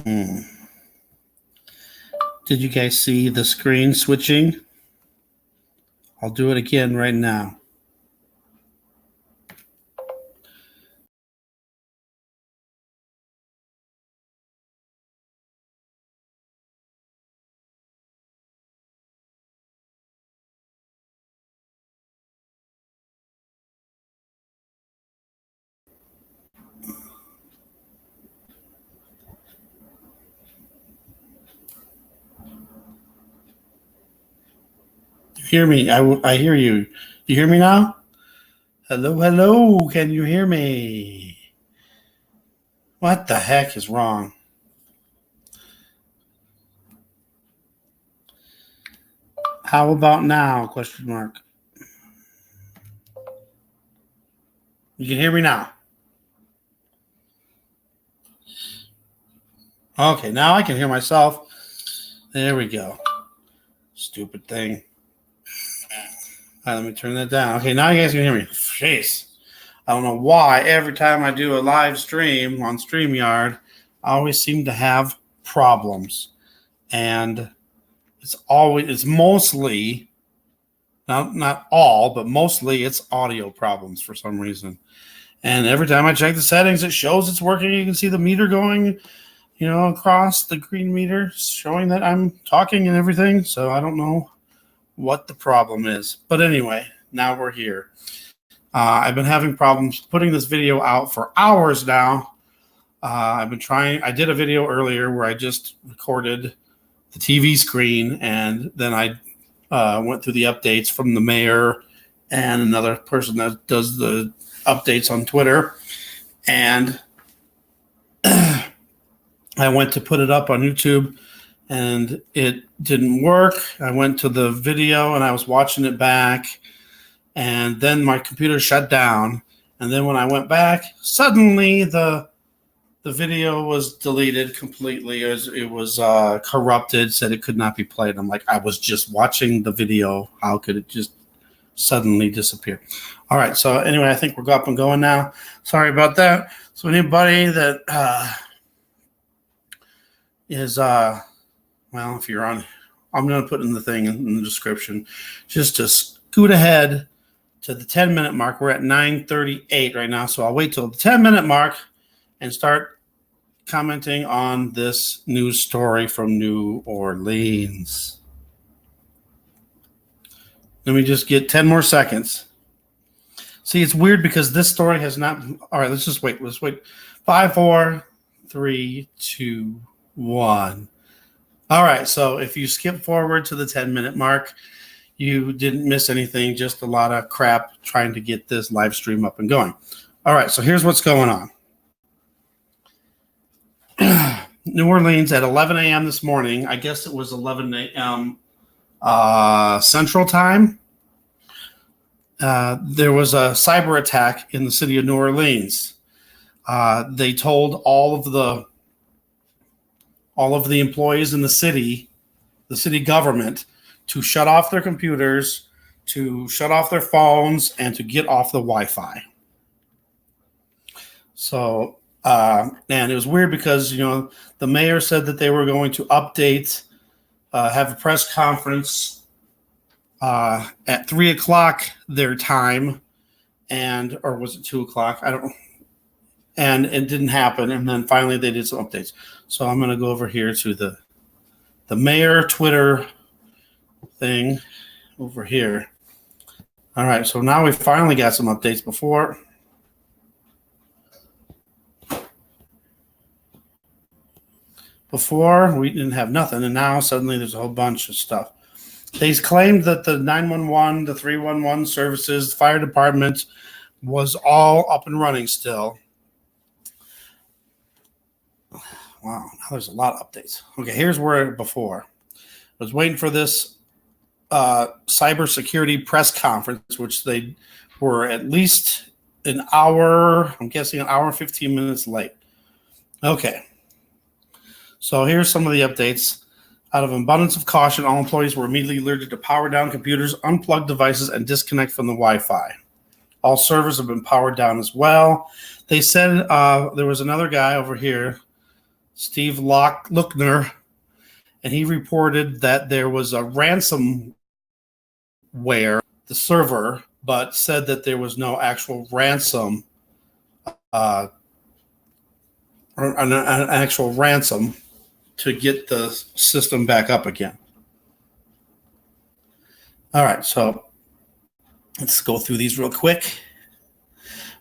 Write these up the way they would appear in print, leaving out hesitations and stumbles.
Did you guys see the screen switching? I'll do it again right now. Hear me? I hear you. You hear me now? Hello, hello. Can you hear me? What the heck is wrong? How about now? Question mark. You can hear me now. Okay, now I can hear myself. There we go. Stupid thing. All right, let me turn that down. Okay, now you guys can hear me. Jeez. I don't know why every time I do a live stream on StreamYard, I always seem to have problems. And it's mostly, not all, but mostly it's audio problems for some reason. And every time I check the settings, it shows it's working. You can see the meter going, across the green meter, showing that I'm talking and everything. So I don't know what the problem is. But anyway, now we're here. I've been having problems putting this video out for hours now. I've been trying. I did a video earlier where I just recorded the TV screen, and then I went through the updates from the mayor and another person that does the updates on Twitter. And I went to put it up on YouTube, and it didn't work. I went to the video, and I was watching it back. And then my computer shut down. And then when I went back, suddenly the video was deleted completely. It was corrupted, said it could not be played. I'm like, I was just watching the video. How could it just suddenly disappear? All right. So anyway, I think we're up and going now. Sorry about that. So anybody that is, if you're on, I'm going to put in the thing in the description, just to scoot ahead to the 10-minute mark. We're at 9:38 right now, so I'll wait till the 10-minute mark and start commenting on this news story from New Orleans. Let me just get 10 more seconds. See, it's weird because this story has not. All right, let's wait. 5, 4, 3, 2, 1. All right, so if you skip forward to the 10-minute mark, you didn't miss anything, just a lot of crap trying to get this live stream up and going. All right, so here's what's going on. New Orleans at 11 a.m. this morning, I guess it was 11 a.m. Central Time, there was a cyber attack in the city of New Orleans. They told all of the employees in the city government, to shut off their computers, to shut off their phones, and to get off the Wi-Fi. So, and it was weird because, the mayor said that they were going to update, have a press conference at 3 o'clock their time, or was it 2 o'clock? I don't know. And it didn't happen. And then finally they did some updates. So I'm going to go over here to the mayor Twitter thing over here. All right, so now we finally got some updates. Before we didn't have nothing, and now suddenly there's a whole bunch of stuff. They claimed that the 911, the 311 services, the fire department was all up and running still. Wow, now there's a lot of updates. Okay, here's where before. I was waiting for this cybersecurity press conference, which they were at least an hour, I'm guessing an hour and 15 minutes late. Okay. So here's some of the updates. Out of abundance of caution, all employees were immediately alerted to power down computers, unplug devices, and disconnect from the Wi-Fi. All servers have been powered down as well. They said there was another guy over here Steve Lochner, and he reported that there was a ransomware the server, but said that there was no actual ransom, or an actual ransom to get the system back up again. All right, so let's go through these real quick.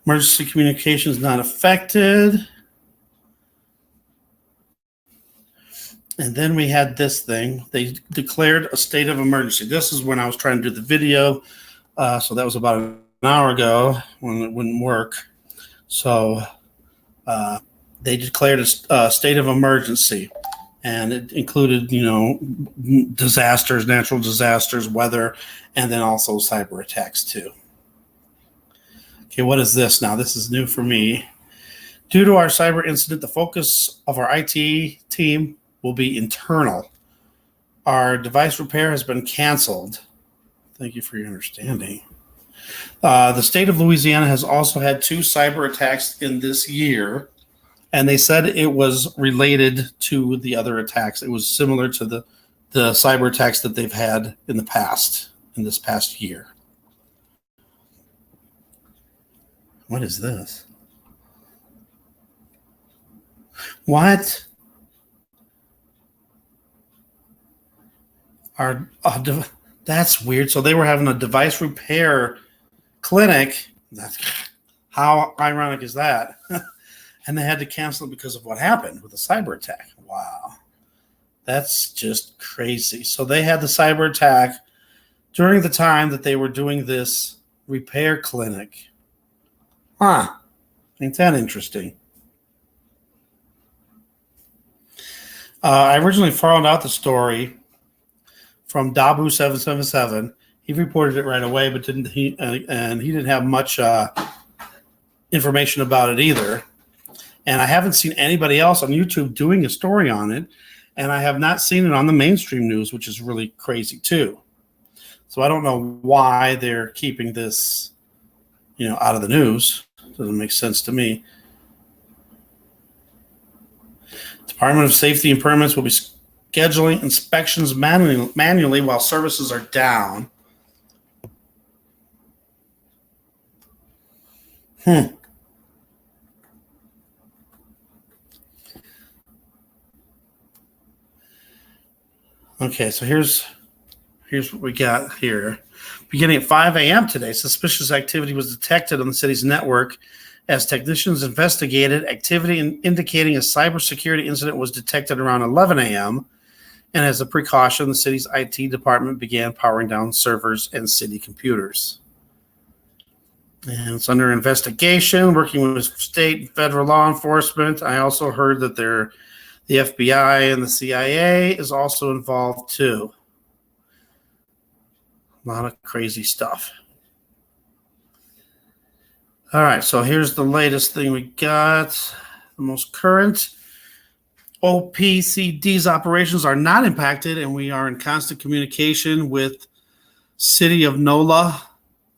Emergency communications not affected. And then we had this thing. They declared a state of emergency. This is when I was trying to do the video. So that was about an hour ago when it wouldn't work. So they declared a state of emergency. And it included, disasters, natural disasters, weather, and then also cyber attacks too. Okay, what is this now? This is new for me. Due to our cyber incident, the focus of our IT team will be internal. Our device repair has been canceled. Thank you for your understanding. The state of Louisiana has also had 2 cyber attacks in this year, and they said it was related to the other attacks. It was similar to the cyber attacks that they've had in the past, in this past year. What is this? What? That's weird. So they were having a device repair clinic. How ironic is that? And they had to cancel it because of what happened with the cyber attack. Wow. That's just crazy. So they had the cyber attack during the time that they were doing this repair clinic. Huh. Ain't that interesting? I originally found out the story from Dabu777. He reported it right away, but he didn't have much information about it either. And I haven't seen anybody else on YouTube doing a story on it, and I have not seen it on the mainstream news, which is really crazy too. So I don't know why they're keeping this, out of the news. Doesn't make sense to me. Department of Safety and Permits will be scheduling inspections manually while services are down. Okay, so here's what we got here. Beginning at 5 a.m. today, suspicious activity was detected on the city's network as technicians investigated activity indicating a cybersecurity incident was detected around 11 a.m. And as a precaution, the city's IT department began powering down servers and city computers. And it's under investigation, working with state and federal law enforcement. I also heard that the FBI and the CIA is also involved too. A lot of crazy stuff. All right, so here's the latest thing we got. The most current. OPCD's operations are not impacted, and we are in constant communication with City of NOLA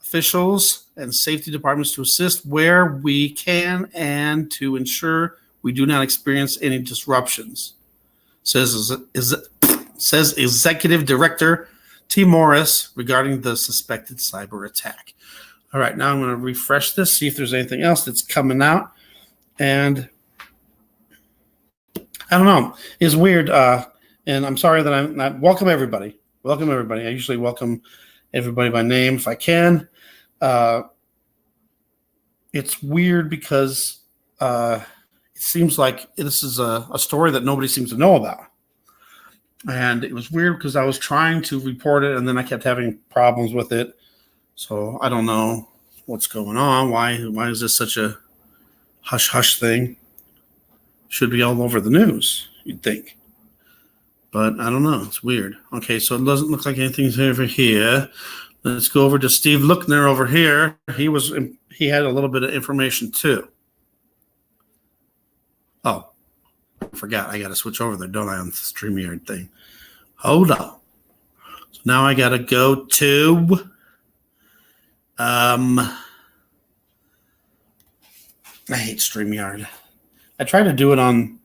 officials and safety departments to assist where we can and to ensure we do not experience any disruptions, says Executive Director T. Morris regarding the suspected cyber attack. All right, now I'm going to refresh this, see if there's anything else that's coming out. And I don't know. It's weird. And I'm sorry that I'm not. Welcome, everybody. Welcome, everybody. I usually welcome everybody by name if I can. It's weird because it seems like this is a story that nobody seems to know about. And it was weird because I was trying to report it and then I kept having problems with it. So I don't know what's going on. Why is this such a hush-hush thing? Should be all over the news, you'd think. But I don't know. It's weird. Okay, so it doesn't look like anything's over here. Let's go over to Steve Lochner over here. He had a little bit of information too. Oh, I forgot. I got to switch over there, don't I, on the StreamYard thing? Hold on. So now I got to go to I hate StreamYard. I tried to do it on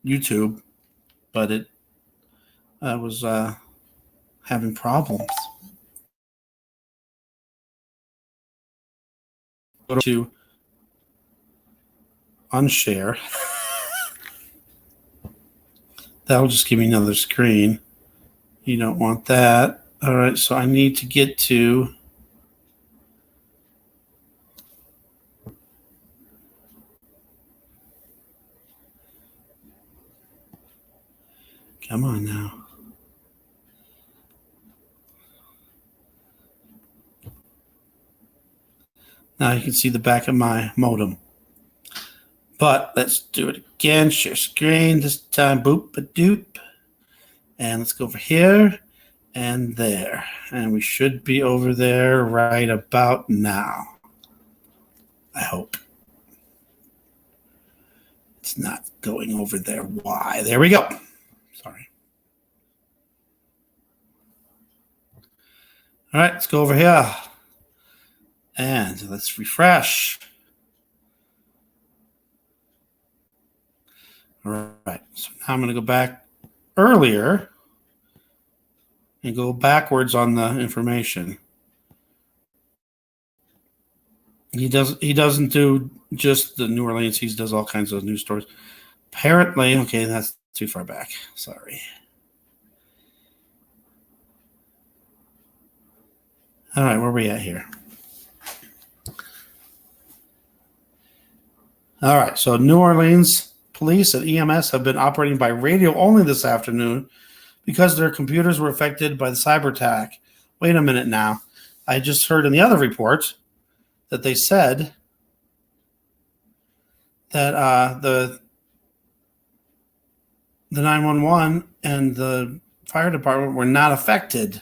YouTube, but it was having problems. Go to unshare. That'll just give me another screen. You don't want that. All right, so I need to get to come on now. Now you can see the back of my modem. But let's do it again. Share screen. This time, boop a doop. And let's go over here and there. And we should be over there right about now. I hope. It's not going over there. Why? There we go. Sorry. All right, let's go over here. And let's refresh. All right, so now I'm going to go back earlier and go backwards on the information. He doesn't do just the New Orleans. He does all kinds of news stories. Apparently, okay, that's too far back. Sorry. All right, where are we at here? All right, so New Orleans police and EMS have been operating by radio only this afternoon because their computers were affected by the cyber attack. Wait a minute now. I just heard in the other report that they said that the 911 and the fire department were not affected.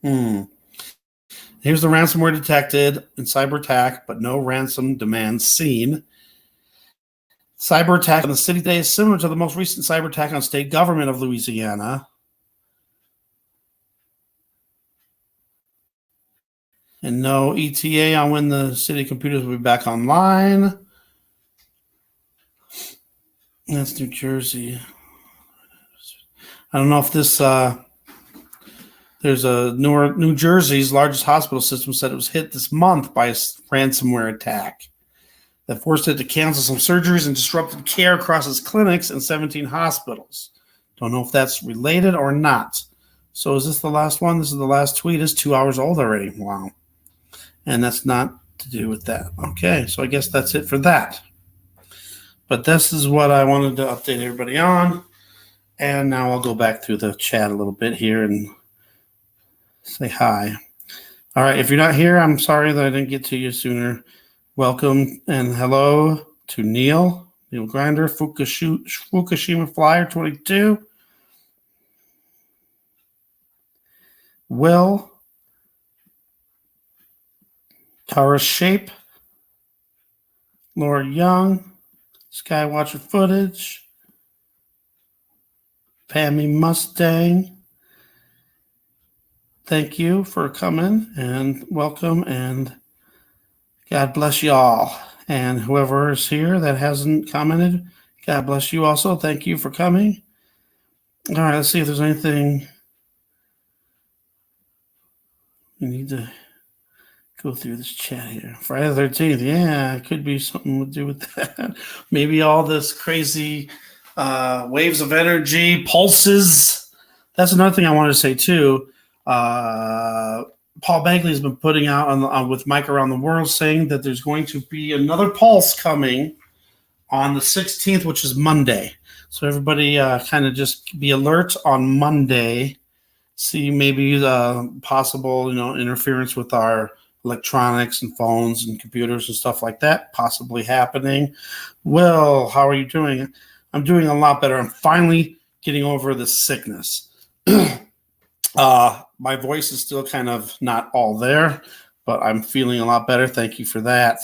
Here's the ransomware detected in cyber attack, but no ransom demands seen. Cyber attack on the city today is similar to the most recent cyber attack on state government of Louisiana. And no ETA on when the city computers will be back online. That's New Jersey. I don't know if this, there's a New Jersey's largest hospital system said it was hit this month by a ransomware attack that forced it to cancel some surgeries and disrupted care across its clinics and 17 hospitals. Don't know if that's related or not. So is this the last one? This is the last tweet. It's 2 hours old already. Wow. And that's not to do with that. Okay, so I guess that's it for that. But this is what I wanted to update everybody on. And now I'll go back through the chat a little bit here and say hi. All right, if you're not here, I'm sorry that I didn't get to you sooner. Welcome and hello to Neil Grinder, Fukushima Flyer 22. Will, Tara Shape, Laura Young, Skywatcher Footage, Pammy Mustang. Thank you for coming and welcome, and God bless you all. And whoever is here that hasn't commented, God bless you also. Thank you for coming. All right, let's see if there's anything we need to go through this chat here. Friday the 13th. Yeah, it could be something to do with that. Maybe all this crazy waves of energy, pulses. That's another thing I wanted to say too. Paul Begley has been putting out on with Mike Around the World saying that there's going to be another pulse coming on the 16th, which is Monday. So everybody kind of just be alert on Monday. See maybe possible interference with our electronics and phones and computers and stuff like that possibly happening. Will, how are you doing? I'm doing a lot better. I'm finally getting over the sickness. My voice is still kind of not all there, but I'm feeling a lot better. Thank you for that.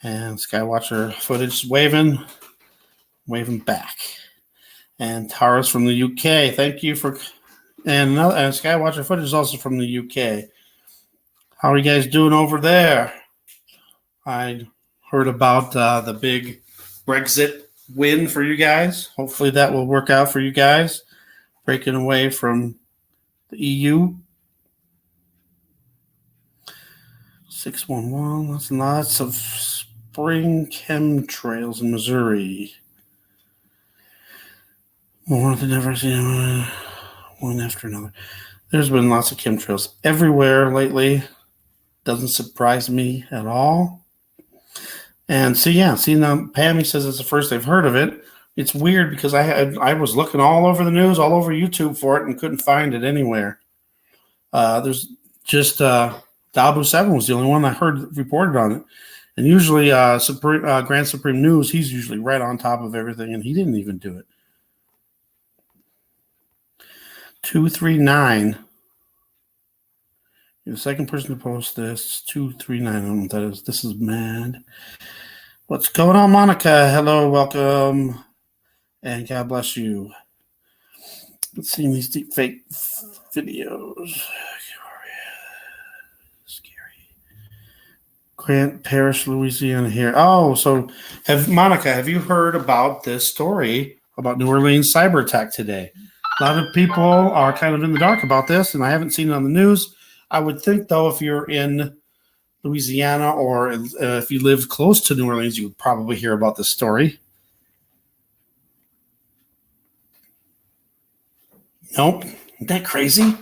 And Skywatcher Footage waving back. And Tara's from the UK. Thank you for, and Skywatcher Footage is also from the UK. How are you guys doing over there? I heard about the big Brexit win for you guys. Hopefully that will work out for you guys. Breaking away from the EU. 611. Lots of spring chemtrails in Missouri. More than ever seen, one after another. There's been lots of chemtrails everywhere lately. Doesn't surprise me at all. And see now Pammy says it's the first they've heard of it. It's weird because I was looking all over the news, all over YouTube for it, and couldn't find it anywhere. There's just the Abu 7 was the only one I heard reported on it. And usually Grand Supreme News, he's usually right on top of everything, and he didn't even do it. 239. You're the second person to post this. 239. I don't know what that is. This is mad. What's going on, Monica? Hello, welcome. And God bless you. Let's see these deep fake videos. Scary. Grant Parish, Louisiana here. Oh, so Monica, have you heard about this story about New Orleans cyber attack today? A lot of people are kind of in the dark about this, and I haven't seen it on the news. I would think, though, if you're in Louisiana or if you live close to New Orleans, you would probably hear about this story. Nope. Isn't that crazy?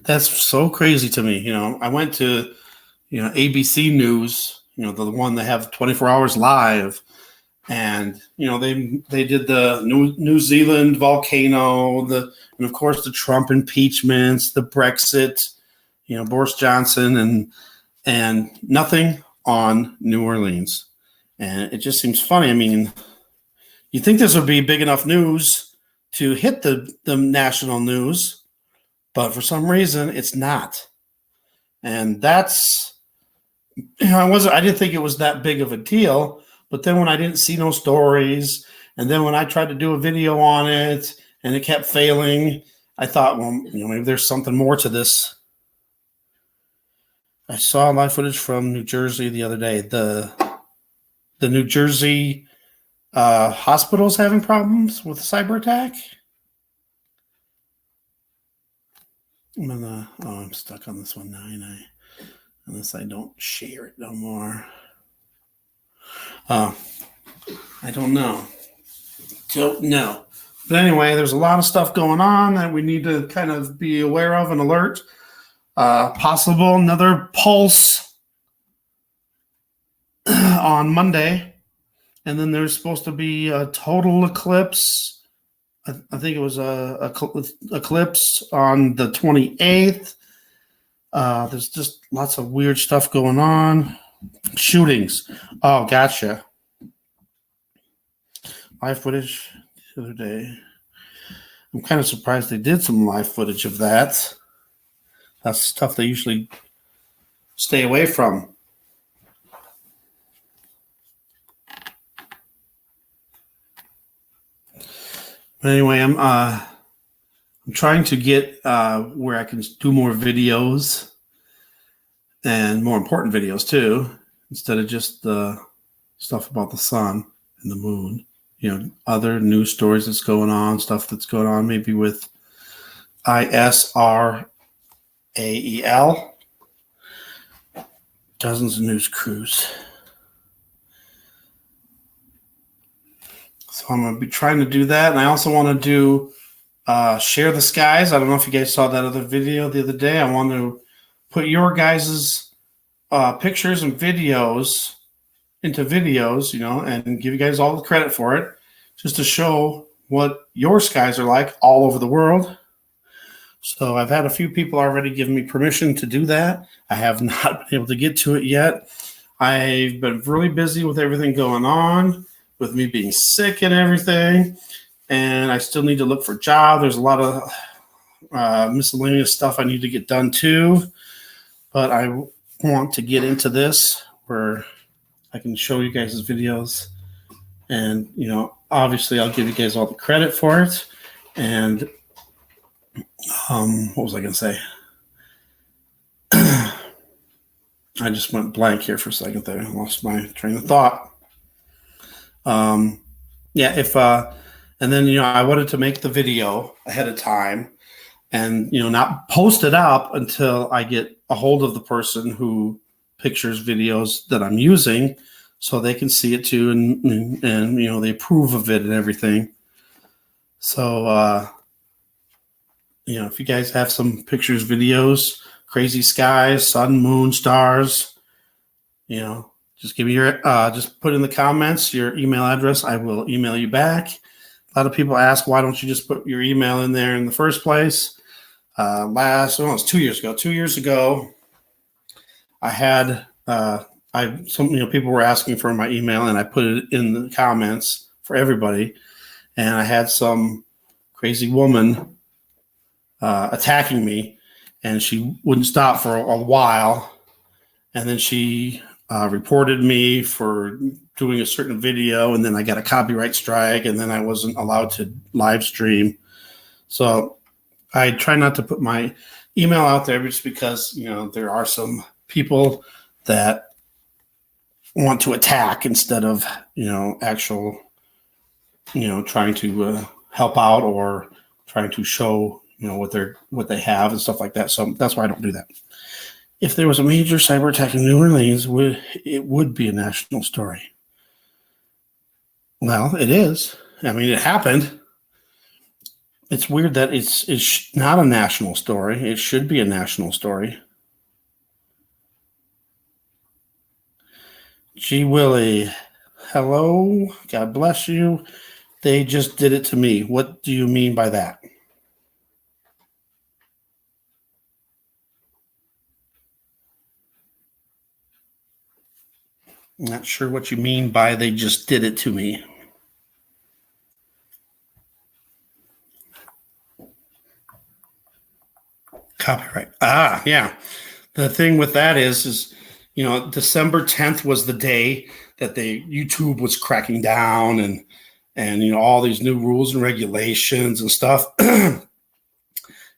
That's so crazy to me. I went to, ABC News, the one that have 24 hours live. And, they did the New Zealand volcano, and of course the Trump impeachments, the Brexit, Boris Johnson, and nothing on New Orleans. And it just seems funny. I mean, you think this would be big enough news to hit the national news, but for some reason it's not. And that's, I didn't think it was that big of a deal. But then when I didn't see no stories, and then when I tried to do a video on it and it kept failing, I thought, well, maybe there's something more to this. I saw live footage from New Jersey the other day. The New Jersey hospitals having problems with the cyber attack. I'm stuck on this one now, unless I don't share it no more. I don't know. But anyway, there's a lot of stuff going on that we need to kind of be aware of and alert. Possible another pulse on Monday. And then there's supposed to be a total eclipse. I think it was a eclipse on the 28th. There's just lots of weird stuff going on. Shootings. Oh, gotcha. Live footage the other day. I'm kind of surprised they did some live footage of that. That's stuff they usually stay away from. But anyway, I'm trying to get where I can do more videos. And more important videos too, instead of just the stuff about the sun and the moon. Other news stories that's going on, stuff that's going on, maybe with ISRAEL. Dozens of news crews. So I'm going to be trying to do that. And I also want to do Share the Skies. I don't know if you guys saw that other video the other day. I want to put your guys' pictures and videos into videos, and give you guys all the credit for it, just to show what your skies are like all over the world. So I've had a few people already give me permission to do that. I have not been able to get to it yet. I've been really busy with everything going on, with me being sick and everything, and I still need to look for a job. There's a lot of miscellaneous stuff I need to get done too, but I want to get into this where I can show you guys' videos, and obviously I'll give you guys all the credit for it. And what was I going to say? I just went blank here for a second there. I lost my train of thought. Yeah, if and then I wanted to make the video ahead of time and not post it up until I get a hold of the person who pictures videos that I'm using, so they can see it too, and they approve of it and everything. So if you guys have some pictures, videos, crazy skies, sun, moon, stars, just give me your just put in the comments your email address. I will email you back. A lot of people ask, why don't you just put your email in there in the first place? It was 2 years ago. 2 years ago, I had people were asking for my email, and I put it in the comments for everybody. And I had some crazy woman attacking me, and she wouldn't stop for a while. And then she reported me for doing a certain video, and then I got a copyright strike, and then I wasn't allowed to live stream. So I try not to put my email out there just because, there are some people that want to attack instead of, actual, trying to help out or trying to show, what they have and stuff like that. So that's why I don't do that. If there was a major cyber attack in New Orleans, it would be a national story. Well, it is. I mean, it happened. It's weird that it's not a national story. It should be a national story. G. Willie, hello. God bless you. They just did it to me. What do you mean by that? I'm not sure what you mean by they just did it to me. Copyright. Yeah. The thing with that is December 10th was the day that YouTube was cracking down and all these new rules and regulations and stuff.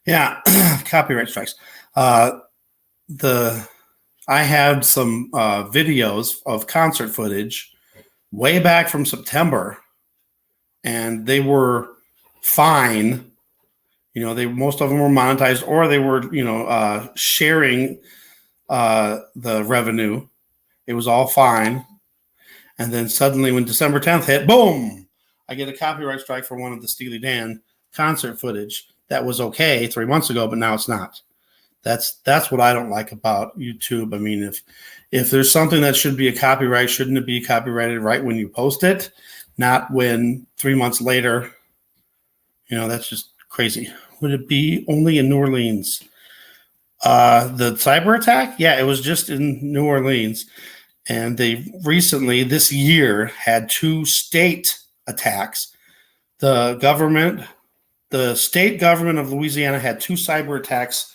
Yeah, copyright strikes. I had some videos of concert footage way back from September, and they were fine. Most of them were monetized, or they were sharing the revenue. It was all fine. And then suddenly when December 10th hit, boom, I get a copyright strike for one of the Steely Dan concert footage. That was okay 3 months ago, but now it's not. That's what I don't like about YouTube. I mean, if there's something that should be a copyright, shouldn't it be copyrighted right when you post it, not when 3 months later? That's just crazy. Would it be only in New Orleans? The cyber attack? Yeah, it was just in New Orleans. And they recently, this year, had 2 state attacks. The state government of Louisiana had 2 cyber attacks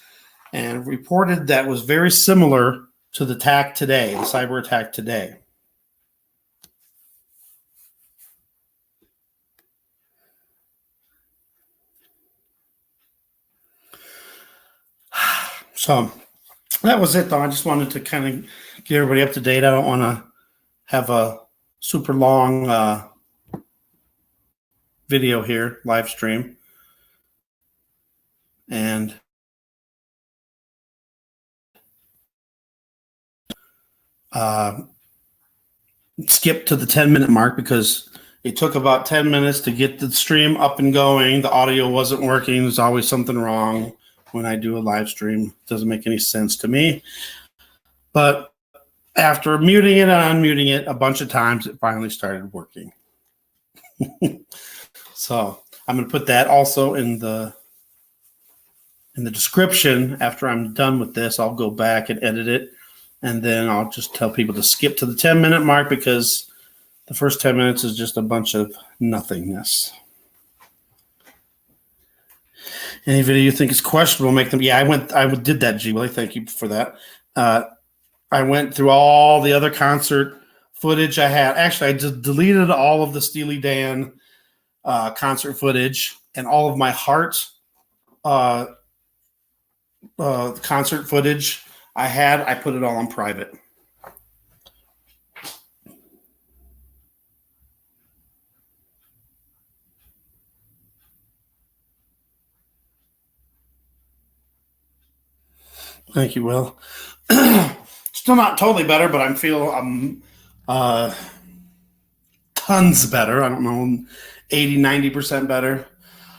and reported that was very similar to the cyber attack today. So that was it, though. I just wanted to kind of get everybody up to date. I don't want to have a super long video here, live stream. And skip to the 10-minute mark because it took about 10 minutes to get the stream up and going. The audio wasn't working. There's always something wrong when I do a live stream. It doesn't make any sense to me. But after muting it and unmuting it a bunch of times, it finally started working. So I'm going to put that also in the description. After I'm done with this, I'll go back and edit it. And then I'll just tell people to skip to the 10-minute mark because the first 10 minutes is just a bunch of nothingness. Any video you think is questionable, make them. Yeah, I did that, G. Willie. Thank you for that. I went through all the other concert footage I had. Actually, I just deleted all of the Steely Dan concert footage and all of my Heart concert footage I put it all on private. Thank you, Will. Still not totally better, but I'm tons better. I don't know, 80, 90% better.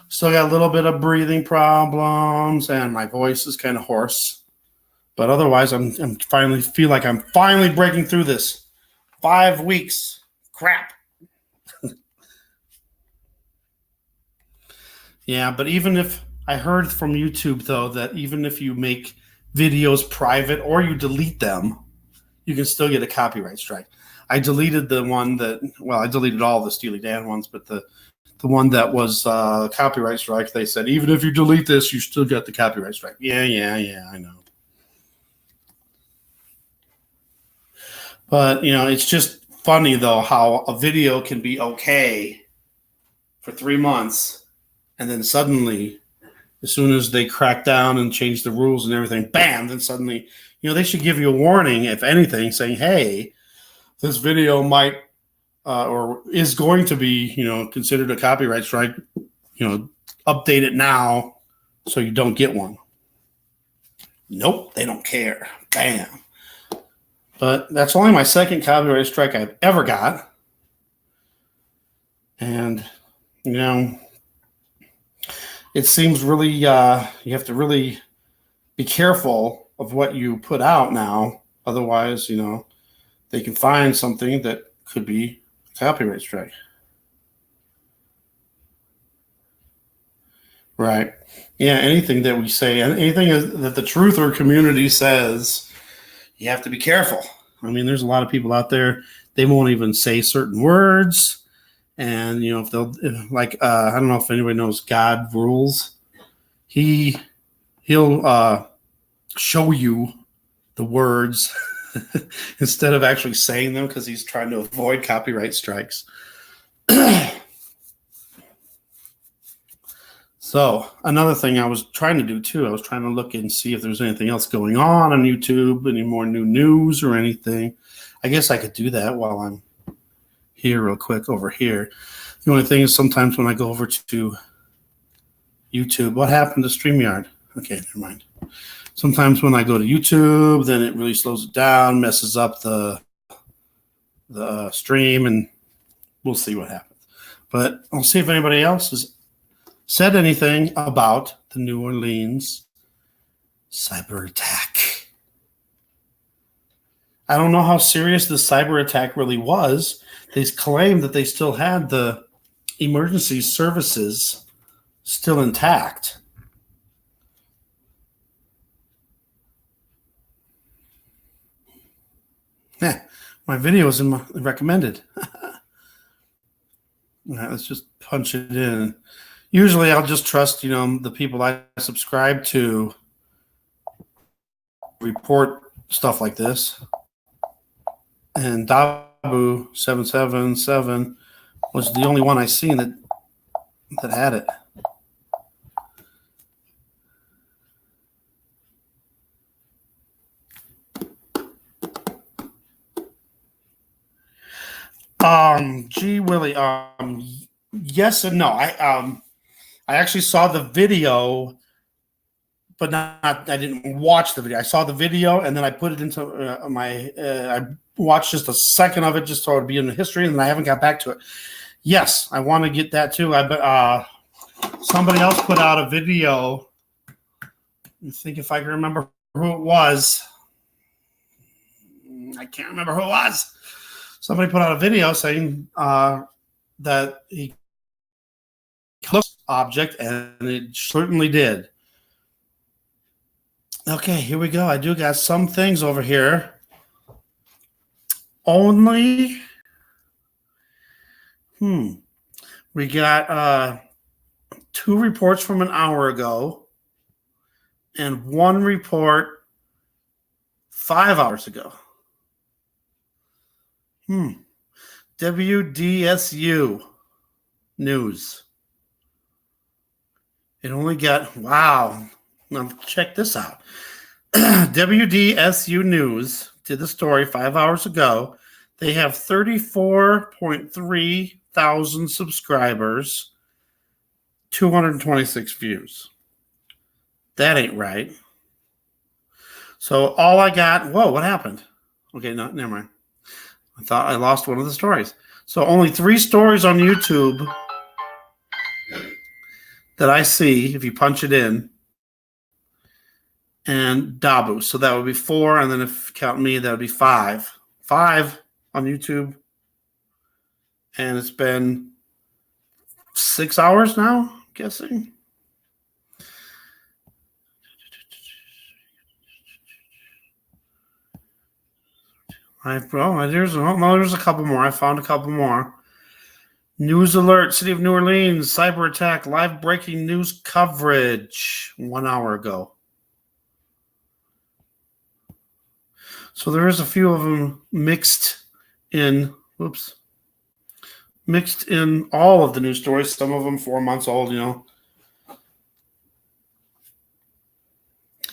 Still got a little bit of breathing problems, and my voice is kind of hoarse. But otherwise, I'm finally feel like I'm finally breaking through this. 5 weeks. Crap. Yeah, but even if I heard from YouTube, though, that even if you make videos private or you delete them, you can still get a copyright strike. I deleted the one that, well, I deleted all the Steely Dan ones, but the one that was copyright strike, they said, even if you delete this, you still get the copyright strike. Yeah, I know. But, it's just funny, though, how a video can be okay for 3 months, and then suddenly, as soon as they crack down and change the rules and everything, bam, then suddenly, they should give you a warning, if anything, saying, hey, this video might or is going to be, considered a copyright strike, update it now so you don't get one. Nope, they don't care. Bam. But that's only my second copyright strike I've ever got. And, it seems really, you have to really be careful of what you put out now. Otherwise, they can find something that could be a copyright strike. Right. Yeah, anything that we say, anything that the truther community says, you have to be careful. I mean, there's a lot of people out there, they won't even say certain words. And, if they'll, like, I don't know if anybody knows God Rules. He'll show you the words instead of actually saying them because he's trying to avoid copyright strikes. So another thing I was trying to do too, I was trying to look and see if there's anything else going on YouTube, any more new news or anything. I guess I could do that while I'm here real quick over here. The only thing is sometimes when I go over to YouTube, what happened to StreamYard? Okay, never mind. Sometimes when I go to YouTube, then it really slows it down, messes up the stream, and we'll see what happens. But I'll see if anybody else has said anything about the New Orleans cyber attack. I don't know how serious the cyber attack really was. They claimed that they still had the emergency services still intact. Yeah, my video is in my recommended. All right, let's just punch it in. Usually I'll just trust, the people I subscribe to report stuff like this. And Dabu777 was the only one I seen that had it. Gee Willie, yes and no. I actually saw the video, but I didn't watch the video. I saw the video and then I put it into I watched just a second of it just so it would be in the history, and then I haven't got back to it. Yes, I want to get that too. Somebody else put out a video. I think if I can remember who it was. I can't remember who it was. Somebody put out a video saying that he closed object, and it certainly did. Okay, here we go. I do got some things over here. Only, we got 2 reports from an hour ago and 1 report 5 hours ago. WDSU news. It only got, wow. Now check this out. WDSU News did the story 5 hours ago. They have 34.3 thousand subscribers, 226 views. That ain't right. So all I got, whoa, what happened? Okay, no, never mind. I thought I lost one of the stories. So only 3 stories on YouTube that I see if you punch it in, and Dabu. So that would be 4, and then if you count me, that would be 5. 5 on YouTube. And it's been 6 hours now, I'm guessing. There's a couple more. I found a couple more. News alert, City of New Orleans, cyber attack, live breaking news coverage 1 hour ago. So there is a few of them mixed in all of the news stories. Some of them 4 months old,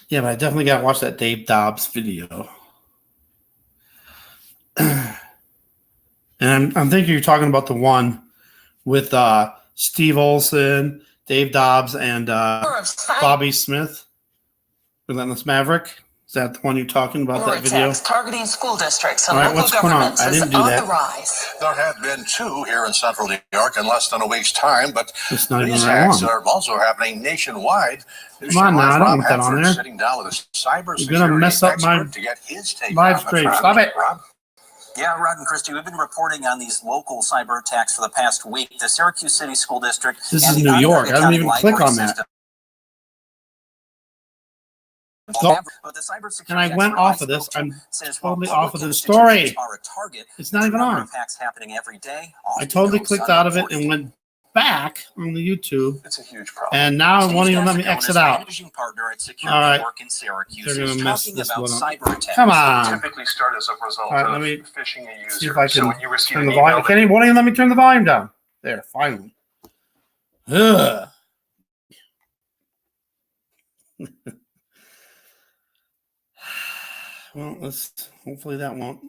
Yeah, but I definitely got to watch that Dave Dobbs video. And I'm thinking you're talking about the one with Steve Olson, Dave Dobbs, and Bobby Smith, Relentless Maverick. Is that the one you're talking about, that video? Targeting school districts and local governments I didn't do that. The rise. There have been 2 here in central New York in less than a week's time, but it's not these even hacks are also happening nationwide. Come on now, I don't want that on there. Sitting down with a cybersecurity You're going to mess up my to get his take live stream. Stop it. Rob? Yeah, Rod and Christy, we've been reporting on these local cyber attacks for the past week. The Syracuse City School District. This is New York. I don't even click on that. But the cybersecurity and I went off of this. I'm totally off of the story. It's not even on. Happening every day. I totally clicked out of it and went back on the YouTube. It's a huge problem. And now it won't even let me exit out. All right. They're going to mess this one up. Come on. Typically start as a result of phishing a user. See if I can turn the volume. It won't even let me turn the volume down. There, finally. Ugh. Well, hopefully that won't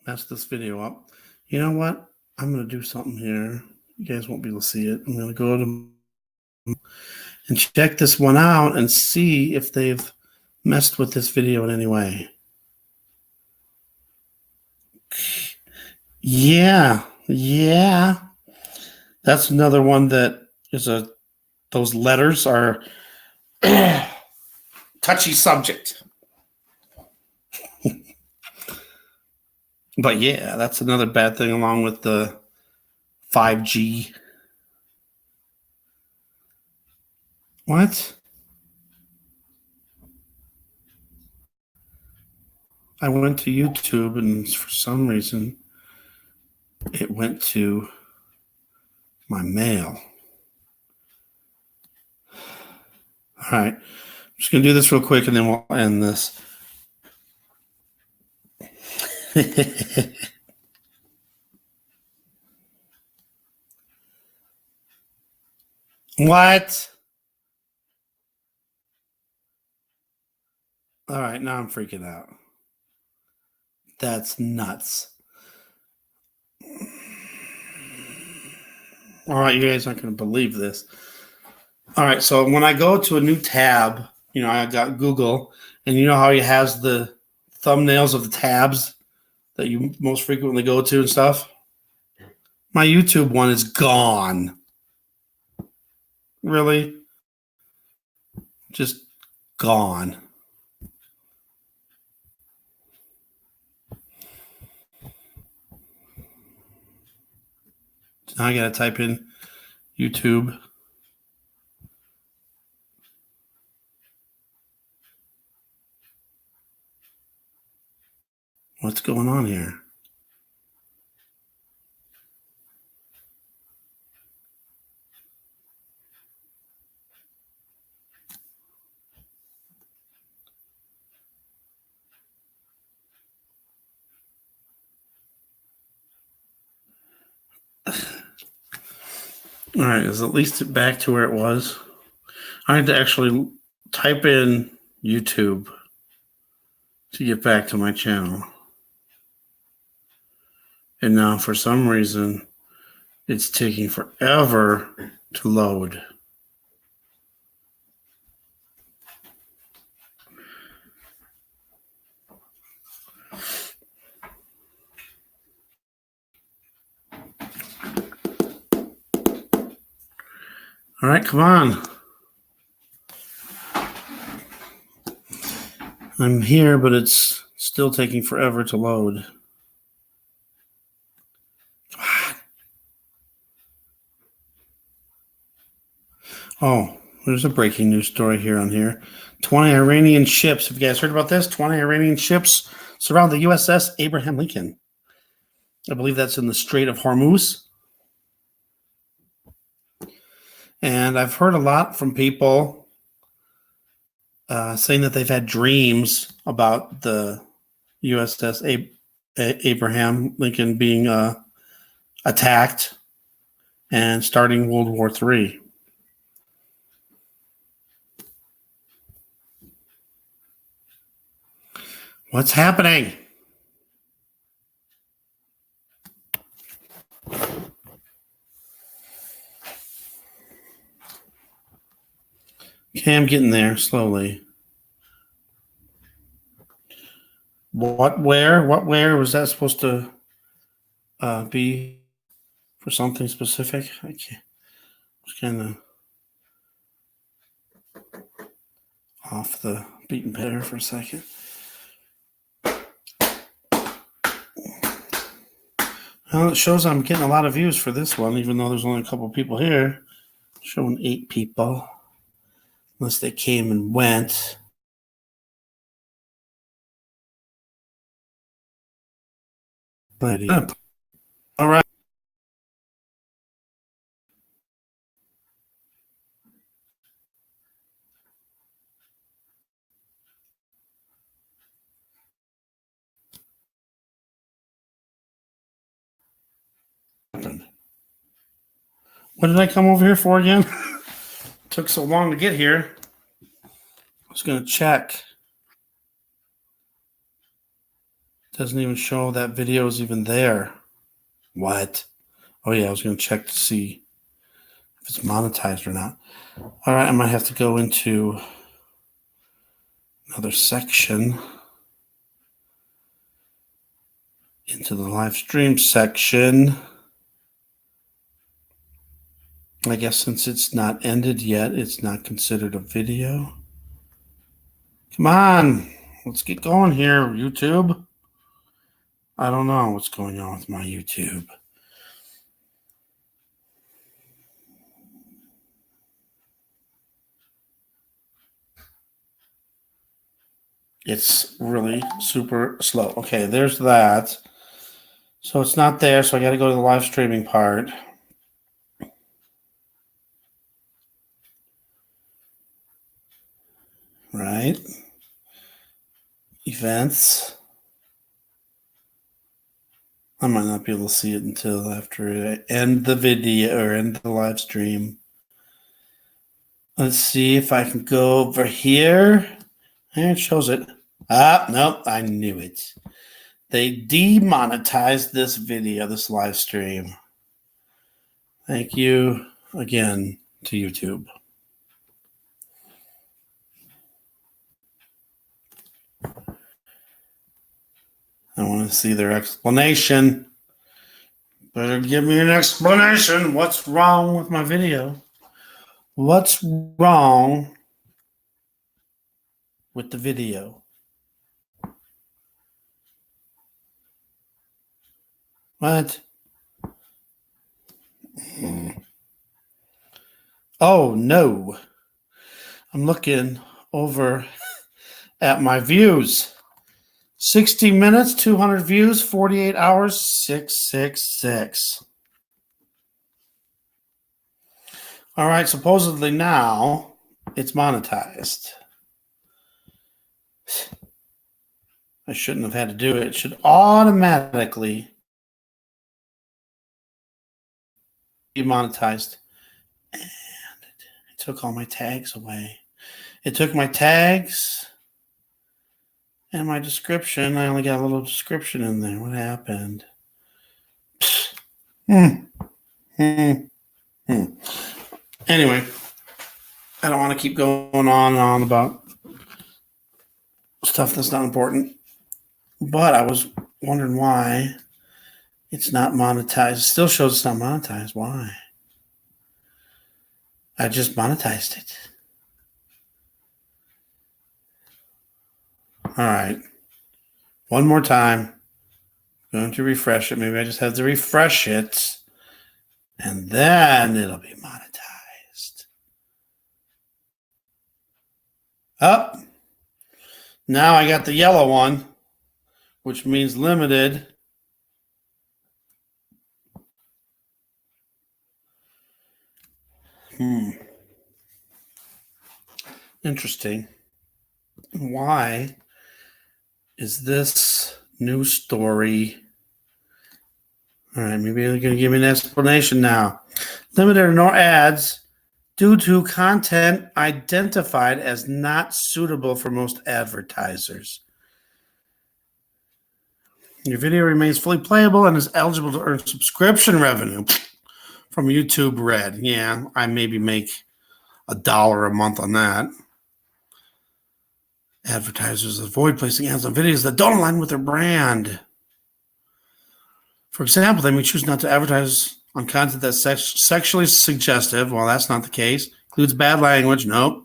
mess this video up. You know what? I'm going to do something here. You guys won't be able to see it. I'm going to go to and check this one out and see if they've messed with this video in any way. Yeah. That's another one that is those letters are touchy subject. But yeah, that's another bad thing along with the 5G. What? I went to YouTube and for some reason it went to my mail. All right. I'm just going to do this real quick and then we'll end this. What? All right, now I'm freaking out. That's nuts. All right, you guys aren't going to believe this. All right, so when I go to a new tab, I got Google, and you know how it has the thumbnails of the tabs that you most frequently go to and stuff? My YouTube one is gone. Really? Just gone. Now I got to type in YouTube. What's going on here? All right, is at least back to where it was. I had to actually type in YouTube to get back to my channel. And now for some reason, it's taking forever to load. All right, come on. I'm here, but it's still taking forever to load. Come on. Oh, there's a breaking news story here on here. 20 Iranian ships. Have you guys heard about this? 20 Iranian ships surround the USS Abraham Lincoln. I believe that's in the Strait of Hormuz. And I've heard a lot from people saying that they've had dreams about the USS Abraham Lincoln being attacked and starting World War III. What's happening? Okay, I'm getting there slowly. What, where was that supposed to be for something specific? I can't. It's kind of off the beaten path for a second. Well, it shows I'm getting a lot of views for this one, even though there's only a couple of people here. Showing 8 people. Unless they came and went. But all right. What did I come over here for again? Took so long to get here. I was going to check. Doesn't even show that video is even there. What? Oh, yeah, I was going to check to see if it's monetized or not. All right, I might have to go into another section. Into the live stream section. I guess since it's not ended yet, it's not considered a video. Come on, let's get going here, YouTube. I don't know what's going on with my YouTube. It's really super slow. Okay, there's that. So it's not there, so I got to go to the live streaming part. Right. Events. I might not be able to see it until after I end the video or end the live stream. Let's see if I can go over here. And it shows it. Ah, nope, I knew it. They demonetized this video, this live stream. Thank you again to YouTube. I want to see their explanation. Better give me an explanation. What's wrong with my video? What's wrong with the video? What? Oh, no. I'm looking over at my views. 60 minutes, 200 views, 48 hours, 666. All right, supposedly now it's monetized. I shouldn't have had to do it. It should automatically be monetized. And it took all my tags away. It took my tags and my description. I only got a little description in there. What happened? Anyway, I don't want to keep going on and on about stuff that's not important. But I was wondering why it's not monetized. It still shows it's not monetized. Why? I just monetized it. All right. One more time. Going to refresh it. Maybe I just have to refresh it. And then it'll be monetized. Up. Now I got the yellow one, which means limited. Interesting. Why is this news story? All right, maybe they're going to give me an explanation now. Limited or no ads due to content identified as not suitable for most advertisers. Your video remains fully playable and is eligible to earn subscription revenue from YouTube Red. Yeah, I maybe make $1 a month on that. Advertisers avoid placing ads on videos that don't align with their brand. For example, they may choose not to advertise on content that's sexually suggestive. Well, that's not the case. Includes bad language. Nope.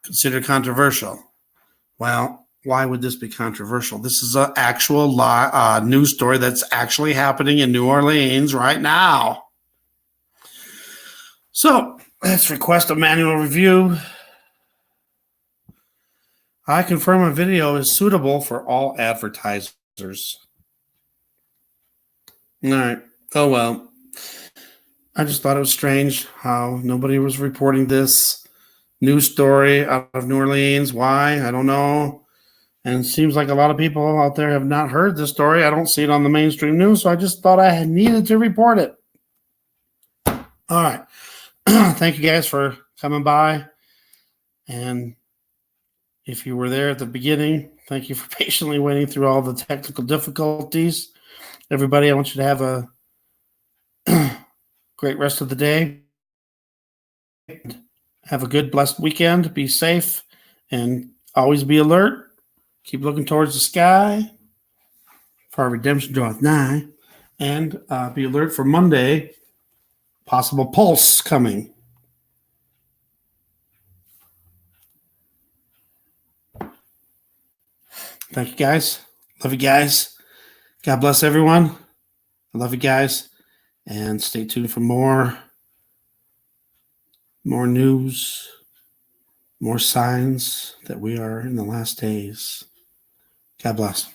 Considered controversial. Well, why would this be controversial? This is an actual news story that's actually happening in New Orleans right now. So let's request a manual review. I confirm a video is suitable for all advertisers. All right. Oh, well. I just thought it was strange how nobody was reporting this news story out of New Orleans. Why? I don't know. And it seems like a lot of people out there have not heard this story. I don't see it on the mainstream news, so I just thought I needed to report it. All right. Thank you guys for coming by. And if you were there at the beginning, thank you for patiently waiting through all the technical difficulties. Everybody, I want you to have a great rest of the day. Have a good, blessed weekend. Be safe and always be alert. Keep looking towards the sky, for our redemption draweth nigh. And be alert for Monday, possible pulse coming. Thank you, guys. Love you guys. God bless everyone. I love you guys. And stay tuned for more news, more signs that we are in the last days. God bless.